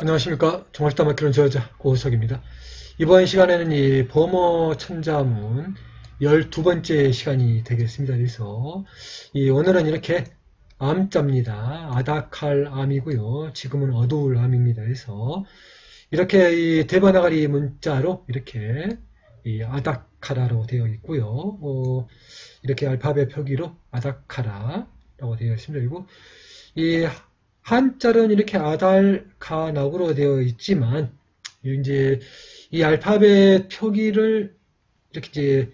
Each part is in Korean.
안녕하십니까. 종합시다 막히는 저자 고우석입니다. 이번 시간에는 이 범어 천자문 12번째 시간이 되겠습니다. 그래서 오늘은 이렇게 암자입니다. 아다칼 암이고요. 지금은 어두울 암입니다. 그래서 이렇게 이 대바나가리 문자로 이렇게 이 아다카라로 되어 있고요. 이렇게 알파벳 표기로 아다카라라고 되어 있습니다. 그리고 이 한자는 이렇게 아달카나우로 되어 있지만 이제 이 알파벳 표기를 이렇게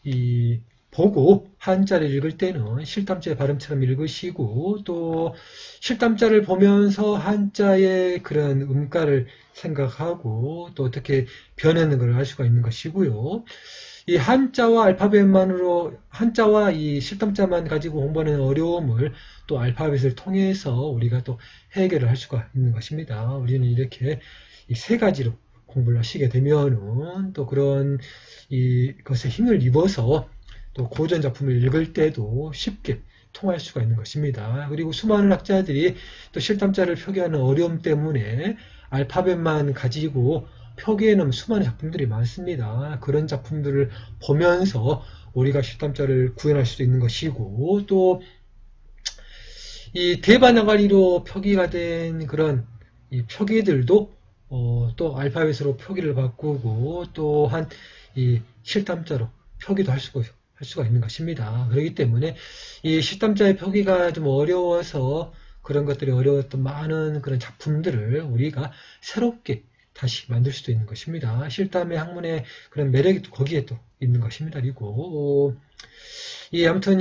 이제 보고 한자를 읽을 때는 실담자의 발음처럼 읽으시고 또 실담자를 보면서 한자의 그런 음가를 생각하고 또 어떻게 변하는 걸 알 수가 있는 것이고요. 이 한자와 알파벳만으로 한자와 이 실담자만 가지고 공부하는 어려움을 또 알파벳을 통해서 우리가 또 해결을 할 수가 있는 것입니다. 우리는 이렇게 이 세 가지로 공부를 하시게 되면은 또 그런 이것에 힘을 입어서 또 고전 작품을 읽을 때도 쉽게 통할 수가 있는 것입니다. 그리고 수많은 학자들이 또 실담자를 표기하는 어려움 때문에 알파벳만 가지고 표기에는 수많은 작품들이 많습니다. 그런 작품들을 보면서 우리가 실담자를 구현할 수도 있는 것이고 또 이 대바나가리로 표기가 된 그런 이 표기들도 또 알파벳으로 표기를 바꾸고 또한 이 실담자로 표기도 할 수가 있는 것입니다. 그렇기 때문에 이 실담자의 표기가 좀 어려워서 그런 것들이 어려웠던 많은 그런 작품들을 우리가 새롭게 다시 만들 수도 있는 것입니다. 실담의 학문의 그런 매력이 또 거기에 또 있는 것입니다. 그리고 아무튼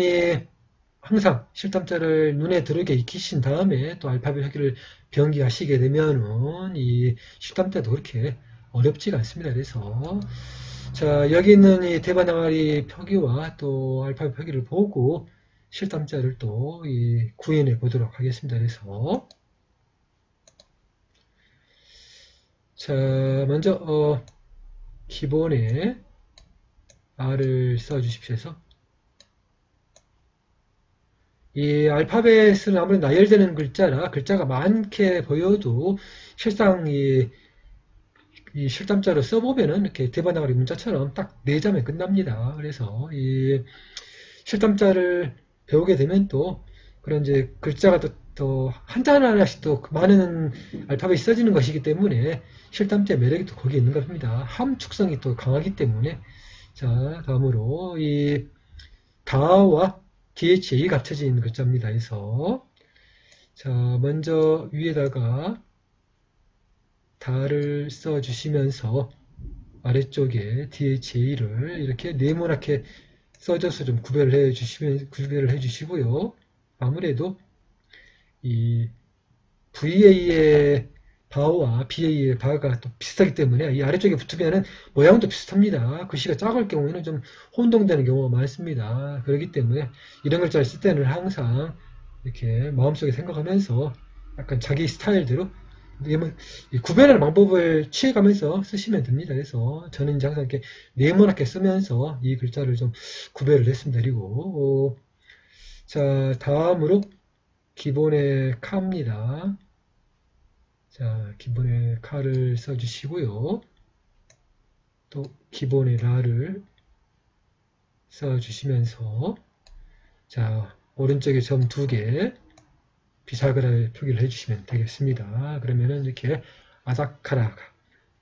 항상 실담자를 눈에 들어오게 익히신 다음에 또 알파벳 표기를 변기하시게 되면은 이 실담자도 그렇게 어렵지가 않습니다. 그래서 자, 여기 있는 이 대바나가리 표기와 또 알파벳 표기를 보고 실담자를 또 구현해 보도록 하겠습니다. 그래서 자, 먼저 기본에 R을 써주십시오. 해서 이 알파벳은 아무래도 나열되는 글자라 글자가 많게 보여도 실상 이 실담자로 써보면은 이렇게 대바나가리 문자처럼 딱 4자면 끝납니다. 그래서 이 실담자를 배우게 되면 또 그런 이제 글자가 또 한자 하나씩 또 많은 알파벳이 써지는 것이기 때문에 실담자의 매력이 또 거기에 있는 겁니다. 함축성이 또 강하기 때문에 자, 다음으로 이 다와 DHA 갖춰진 글자입니다. 그래서 자, 먼저 위에다가 다를 써주시면서 아래쪽에 DHA를 이렇게 네모나게 써줘서 좀 구별을 해주시고요. 아무래도 이 VA의 바와 BA의 바가 또 비슷하기 때문에 이 아래쪽에 붙으면은 모양도 비슷합니다. 글씨가 작을 경우에는 좀 혼동되는 경우가 많습니다. 그렇기 때문에 이런 글자를 쓸 때는 항상 이렇게 마음속에 생각하면서 약간 자기 스타일대로 구별하는 방법을 취해가면서 쓰시면 됩니다. 그래서 저는 이제 항상 이렇게 네모나게 쓰면서 이 글자를 좀 구별을 했습니다. 그리고 자, 다음으로 기본의 카입니다. 자, 기본의 카를 써주시고요. 또 기본의 라를 써주시면서 자, 오른쪽에 점 2개 비사그라의 표기를 해주시면 되겠습니다. 그러면은 이렇게 아다카라가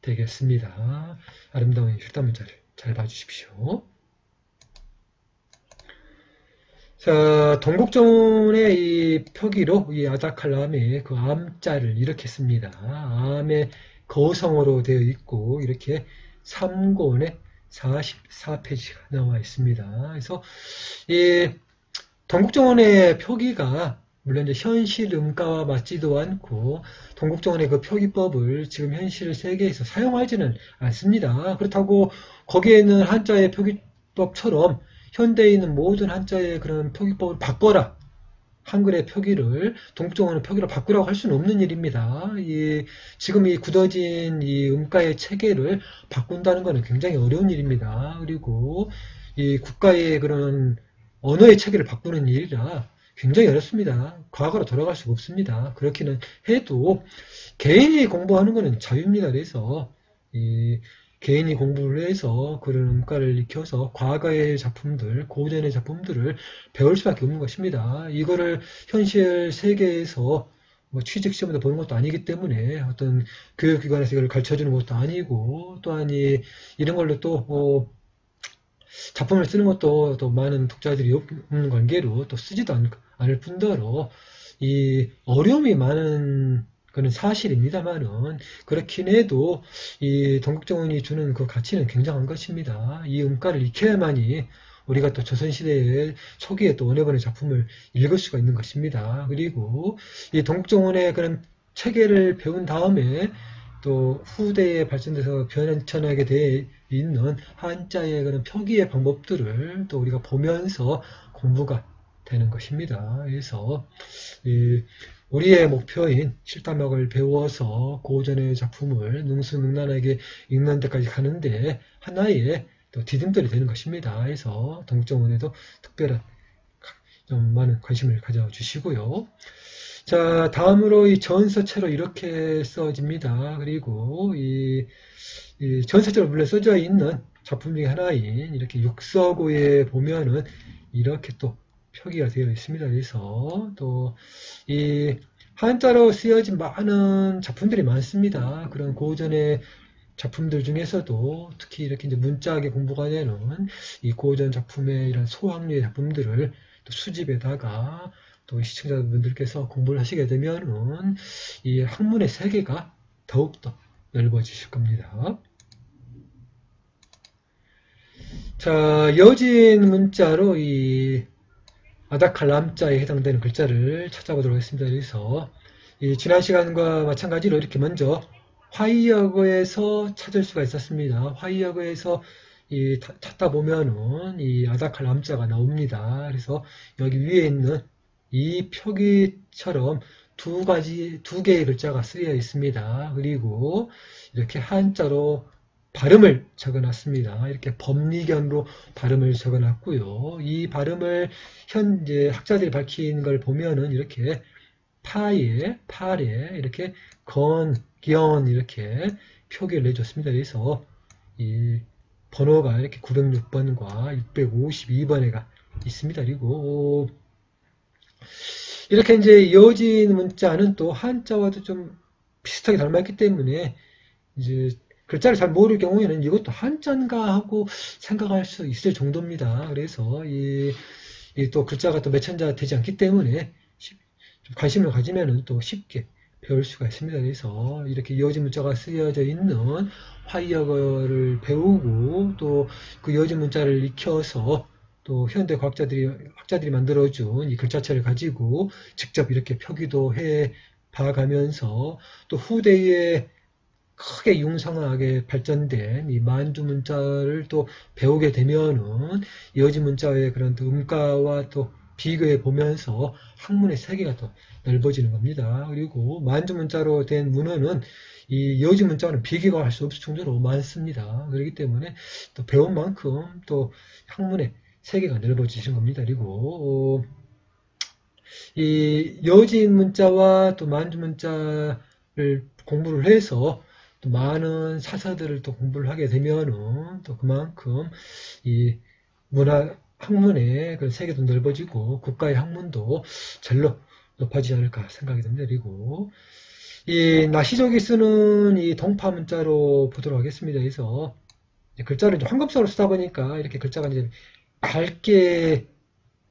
되겠습니다. 아름다운 실담문자를 잘 봐주십시오. 자, 동국정원의 이 표기로 이 아다칼람의 그 암자를 이렇게 씁니다. 암의 거성어로 되어 있고 이렇게 3권에 44페이지가 나와 있습니다. 그래서 이 동국정원의 표기가 물론 이제 현실 음가와 맞지도 않고 동국정원의 그 표기법을 지금 현실 세계에서 사용하지는 않습니다. 그렇다고 거기에는 한자의 표기법처럼 현대에 있는 모든 한자의 그런 표기법을 바꿔라. 한글의 표기를 동국정원의 표기로 바꾸라고 할 수는 없는 일입니다. 지금 이 굳어진 이 음가의 체계를 바꾼다는 것은 굉장히 어려운 일입니다. 그리고 이 국가의 그런 언어의 체계를 바꾸는 일이라 굉장히 어렵습니다. 과거로 돌아갈 수가 없습니다. 그렇기는 해도 개인이 공부하는 것은 자유입니다. 그래서 이 개인이 공부를 해서 그런 음가를 익혀서 과거의 작품들, 고전의 작품들을 배울 수밖에 없는 것입니다. 이거를 현실 세계에서 뭐 취직 시험에도 보는 것도 아니기 때문에 어떤 교육기관에서 이걸 가르쳐주는 것도 아니고 또한 이런 걸로 또 작품을 쓰는 것도 또 많은 독자들이 없는 관계로 또 쓰지도 않을 뿐더러 이 어려움이 많은 그런 사실입니다만은 그렇긴 해도 이 동국정원이 주는 그 가치는 굉장한 것입니다. 이 음가를 익혀야만이 우리가 또 조선시대의 초기에 또 원해번의 작품을 읽을 수가 있는 것입니다. 그리고 이 동국정원의 그런 체계를 배운 다음에 또 후대에 발전돼서 변천하게 돼 있는 한자의 그런 표기의 방법들을 또 우리가 보면서 공부가 되는 것입니다. 그래서 우리의 목표인 실담학을 배워서 고전의 작품을 능수능란하게 읽는 데까지 가는데 하나의 또 디딤돌이 되는 것입니다. 그래서 동국정원에도 특별한 좀 많은 관심을 가져주시고요. 자, 다음으로 이 전서체로 이렇게 써집니다. 그리고 이 전서체로 물론 써져 있는 작품 중에 하나인 이렇게 육서고에 보면은 이렇게 또 표기가 되어 있습니다. 그래서 또 이 한자로 쓰여진 많은 작품들이 많습니다. 그런 고전의 작품들 중에서도 특히 이렇게 이제 문자하게 공부가 되는 이 고전 작품의 이런 소학류의 작품들을 또 수집에다가 또 시청자분들께서 공부를 하시게 되면은 이 학문의 세계가 더욱더 넓어지실 겁니다. 자, 여진 문자로 이 아다칼람자에 해당되는 글자를 찾아보도록 하겠습니다. 그래서 지난 시간과 마찬가지로 이렇게 먼저 화이역어에서 찾을 수가 있었습니다. 화이역어에서 찾다 보면은 이 아다칼람자가 나옵니다. 그래서 여기 위에 있는 이 표기처럼 두 개의 글자가 쓰여 있습니다. 그리고 이렇게 한자로 발음을 적어놨습니다. 이렇게 법리견으로 발음을 적어놨고요. 이 발음을 현재 학자들이 밝힌 걸 보면은 이렇게 파에, 팔에 이렇게 견 이렇게 표기를 내줬습니다. 그래서 이 번호가 이렇게 906번과 652번에가 있습니다. 그리고 이렇게 이제 이어진 문자는 또 한자와도 좀 비슷하게 닮았기 때문에 이제 글자를 잘 모를 경우에는 이것도 한자인가 하고 생각할 수 있을 정도입니다. 그래서 또 글자가 또 몇천자 되지 않기 때문에 관심을 가지면은 또 쉽게 배울 수가 있습니다. 그래서 이렇게 이어진 문자가 쓰여져 있는 화이역어를 배우고 또 그 이어진 문자를 익혀서 또 현대 학자들이 만들어준 이 글자체를 가지고 직접 이렇게 표기도 해 봐가면서 또 후대에 크게 융성하게 발전된 이 만주 문자를 또 배우게 되면은 이어진 문자의 그런 또 음가와 또 비교해 보면서 학문의 세계가 더 넓어지는 겁니다. 그리고 만주 문자로 된 문헌은 이 이어진 문자는 비교할 수 없을 정도로 많습니다. 그렇기 때문에 또 배운 만큼 또 학문의 세계가 넓어지신 겁니다. 그리고 이 여진 문자와 또 만주 문자를 공부를 해서 또 많은 사서들을 또 공부를 하게 되면은 또 그만큼 이 문화 학문의 그 세계도 넓어지고 국가의 학문도 절로 높아지지 않을까 생각이 듭니다. 그리고 이 나시족이 쓰는 이 동파 문자로 보도록 하겠습니다. 그래서 글자를 이제 황금색으로 쓰다 보니까 이렇게 글자가 이제 밝게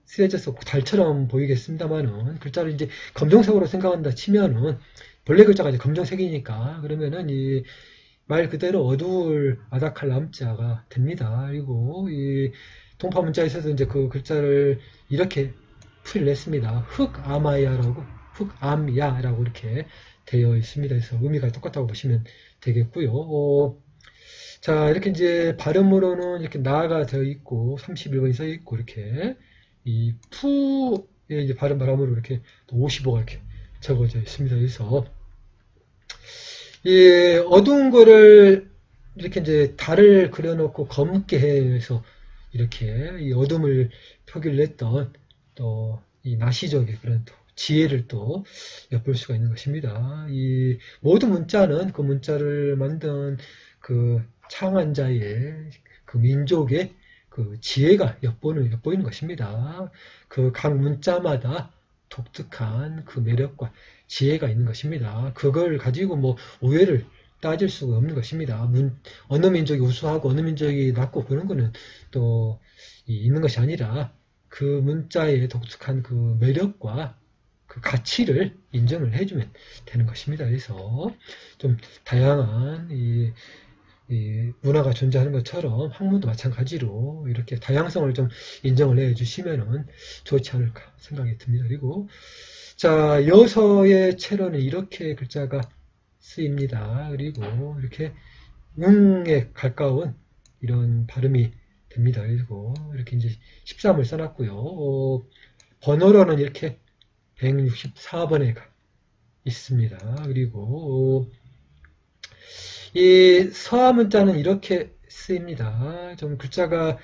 쓰여져서 달처럼 보이겠습니다만은 글자를 이제 검정색으로 생각한다 치면은 본래 글자가 이제 검정색이니까 그러면은 이 말 그대로 어두울 아다칼 남자가 됩니다. 그리고 이 동파 문자에서도 이제 그 글자를 이렇게 풀이를 했습니다. 흑아마야라고 흑암야라고 이렇게 되어 있습니다. 그래서 의미가 똑같다고 보시면 되겠고요. 자, 이렇게 이제 발음으로는 이렇게 나가 되어 있고 31번이 써 있고 이렇게 이 푸의 이제 발음으로 이렇게 55가 이렇게 적어져 있습니다. 그래서 이 어두운 거를 이렇게 이제 달을 그려놓고 검게 해서 이렇게 이 어둠을 표기를 했던 또 이 나시적의 그런 또 지혜를 또 엿볼 수가 있는 것입니다. 이 모든 문자는 그 문자를 만든 그 창안자의 그 민족의 그 지혜가 엿보이는 것입니다. 그 각 문자마다 독특한 그 매력과 지혜가 있는 것입니다. 그걸 가지고 뭐 우애를 따질 수가 없는 것입니다. 어느 민족이 우수하고 어느 민족이 낮고 그런 거는 또 있는 것이 아니라 그 문자의 독특한 그 매력과 그 가치를 인정을 해주면 되는 것입니다. 그래서 좀 다양한 이 문화가 존재하는 것처럼 학문도 마찬가지로 이렇게 다양성을 좀 인정을 해주시면 좋지 않을까 생각이 듭니다. 그리고 자, 여서의 채로는 이렇게 글자가 쓰입니다. 그리고 이렇게 웅에 가까운 이런 발음이 됩니다. 그리고 이렇게 이제 13을 써놨고요. 번호로는 이렇게 164번에 있습니다. 그리고 이 서아 문자는 이렇게 쓰입니다. 좀 글자가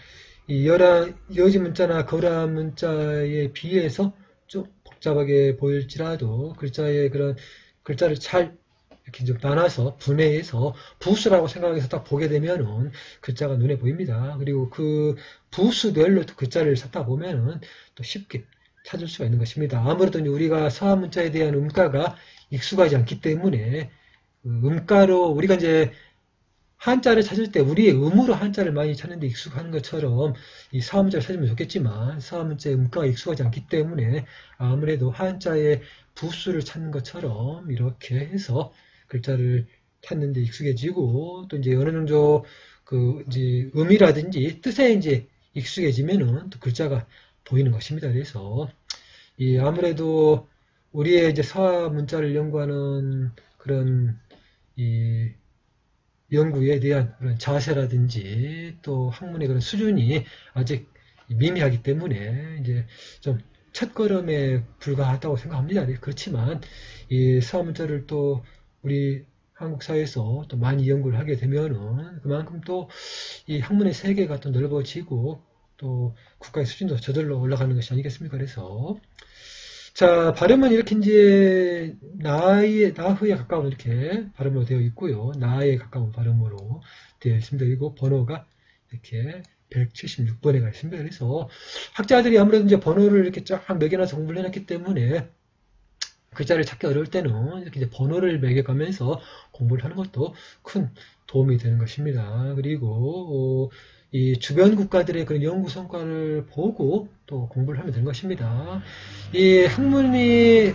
이 여지 문자나 거라 문자에 비해서 좀 복잡하게 보일지라도 글자의 그런 글자를 잘 이렇게 좀 나눠서 분해해서 부수라고 생각해서 딱 보게 되면은 글자가 눈에 보입니다. 그리고 그 부수별로 또 글자를 찾다 보면은 또 쉽게 찾을 수가 있는 것입니다. 아무래도 우리가 서아 문자에 대한 음가가 익숙하지 않기 때문에 음가로 우리가 이제 한자를 찾을 때 우리의 음으로 한자를 많이 찾는데 익숙한 것처럼 이 서아 문자를 찾으면 좋겠지만 서아 문자의 음가가 익숙하지 않기 때문에 아무래도 한자의 부수를 찾는 것처럼 이렇게 해서 글자를 찾는데 익숙해지고 또 이제 어느 정도 그 이제 음이라든지 뜻에 이제 익숙해지면은 또 글자가 보이는 것입니다. 그래서 이 아무래도 우리의 이제 서아 문자를 연구하는 그런 이 연구에 대한 그런 자세라든지 또 학문의 그런 수준이 아직 미미하기 때문에 이제 좀 첫걸음에 불과하다고 생각합니다. 그렇지만 이 서아 문자를 또 우리 한국 사회에서 또 많이 연구를 하게 되면은 그만큼 또 이 학문의 세계가 또 넓어지고 또 국가의 수준도 저절로 올라가는 것이 아니겠습니까? 그래서 자, 발음은 이렇게 이제 나에 가까운 이렇게 발음으로 되어 있고요. 나에 가까운 발음으로 되어 있습니다. 그리고 번호가 이렇게 176번에가 있습니다. 그래서 학자들이 아무래도 이제 번호를 이렇게 쫙 매겨놔서 공부를 해놨기 때문에 글자를 찾기 어려울 때는 이렇게 이제 번호를 매겨가면서 공부를 하는 것도 큰 도움이 되는 것입니다. 그리고 이 주변 국가들의 그런 연구 성과를 보고 또 공부를 하면 되는 것입니다. 이 학문이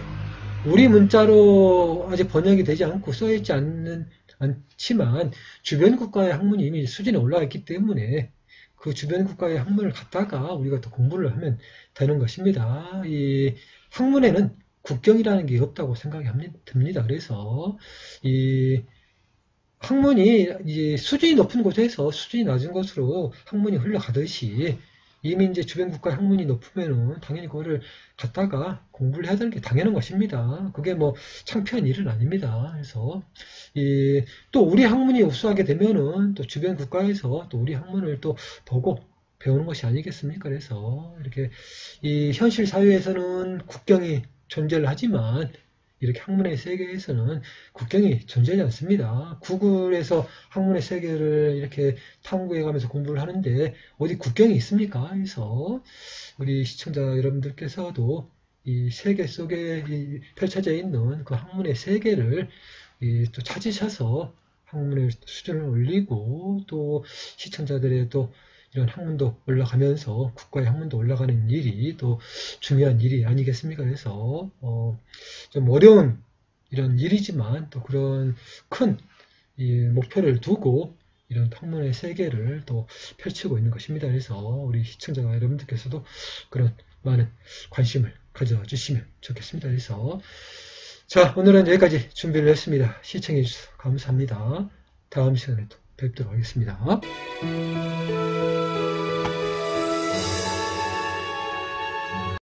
우리 문자로 아직 번역이 되지 않고 써있지 않지만 주변 국가의 학문이 이미 수준에 올라가 있기 때문에 그 주변 국가의 학문을 갖다가 우리가 또 공부를 하면 되는 것입니다. 이 학문에는 국경이라는 게 없다고 생각이 듭니다. 그래서 이 학문이 이제 수준이 높은 곳에서 수준이 낮은 곳으로 학문이 흘러가듯이 이미 이제 주변 국가 학문이 높으면은 당연히 그거를 갖다가 공부를 해야 되는 게 당연한 것입니다. 그게 뭐 창피한 일은 아닙니다. 그래서 또 우리 학문이 우수하게 되면은 또 주변 국가에서 또 우리 학문을 또 보고 배우는 것이 아니겠습니까? 그래서 이렇게 이 현실 사회에서는 국경이 존재를 하지만 이렇게 학문의 세계에서는 국경이 존재하지 않습니다. 구글에서 학문의 세계를 이렇게 탐구해가면서 공부를 하는데 어디 국경이 있습니까? 그래서 우리 시청자 여러분들께서도 이 세계 속에 펼쳐져 있는 그 학문의 세계를 또 찾으셔서 학문의 수준을 올리고 또 시청자들의 또 이런 학문도 올라가면서 국가의 학문도 올라가는 일이 또 중요한 일이 아니겠습니까? 그래서 좀 어려운 이런 일이지만 또 그런 큰 목표를 두고 이런 학문의 세계를 또 펼치고 있는 것입니다. 그래서 우리 시청자 여러분들께서도 그런 많은 관심을 가져주시면 좋겠습니다. 그래서 자, 오늘은 여기까지 준비를 했습니다. 시청해 주셔서 감사합니다. 다음 시간에 또 뵙도록 하겠습니다.